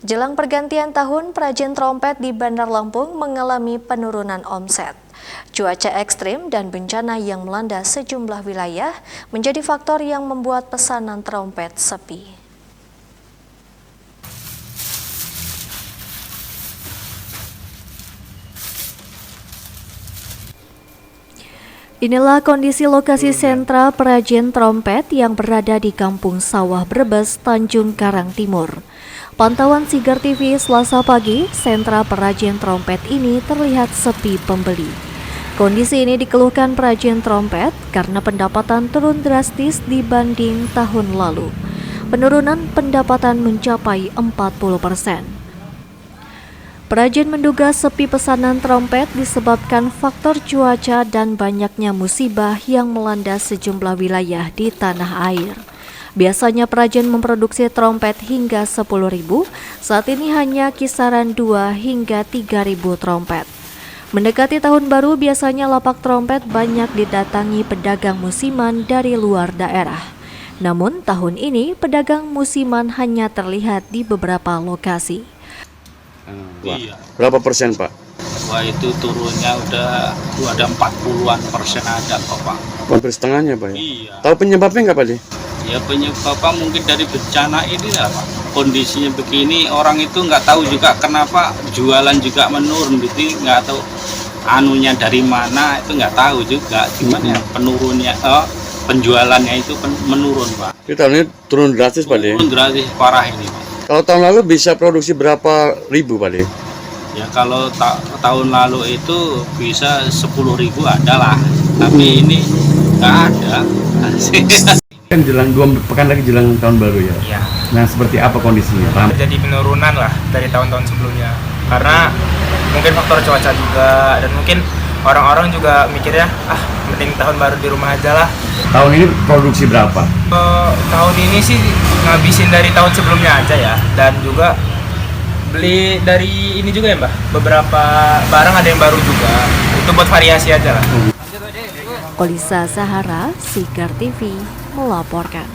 Jelang pergantian tahun, perajin trompet di Bandar Lampung mengalami penurunan omset. Cuaca ekstrim dan bencana yang melanda sejumlah wilayah menjadi faktor yang membuat pesanan trompet sepi. Inilah kondisi lokasi sentra perajin trompet yang berada di Kampung Sawah Brebes, Tanjung Karang Timur. Pantauan Sigar TV Selasa pagi, sentra perajin trompet ini terlihat sepi pembeli. Kondisi ini dikeluhkan perajin trompet karena pendapatan turun drastis dibanding tahun lalu. Penurunan pendapatan mencapai 40%. Perajin menduga sepi pesanan trompet disebabkan faktor cuaca dan banyaknya musibah yang melanda sejumlah wilayah di tanah air. Biasanya perajin memproduksi trompet hingga 10.000, saat ini hanya kisaran 2 hingga 3.000 trompet. Mendekati tahun baru biasanya lapak trompet banyak didatangi pedagang musiman dari luar daerah. Namun tahun ini pedagang musiman hanya terlihat di beberapa lokasi. Iya. Berapa persen, Pak? Wah, itu turunnya udah 40-an% ada kok, Pak. Hampir setengahnya, Pak ya? Iya. Tahu penyebabnya nggak, Pak? Ya penyebabnya mungkin dari bencana ini lah, Pak. Kondisinya begini, orang itu nggak tahu juga kenapa jualan juga menurun gitu, nggak tahu anunya dari mana, itu nggak tahu juga. Gimana ya penurunnya, penjualannya itu menurun, Pak. Ini tahun ini turun drastis, Pak? Turun drastis parah ini, Pak. Kalau tahun lalu bisa produksi berapa ribu, Pak? Ya kalau tahun lalu itu bisa 10.000 ada lah, tapi ini nggak ada. Kan jelang 2 pekan lagi jelang tahun baru ya? Iya. Nah, seperti apa kondisinya? Terjadi penurunan lah dari tahun-tahun sebelumnya. Karena mungkin faktor cuaca juga, dan mungkin orang-orang juga mikirnya, mending tahun baru di rumah aja lah. Tahun ini produksi berapa? Tahun ini sih ngabisin dari tahun sebelumnya aja ya. Dan juga beli dari ini juga ya, Mbak. Beberapa barang ada yang baru juga. Itu buat variasi aja lah. Kolisa Zahara, Sigar TV, melaporkan.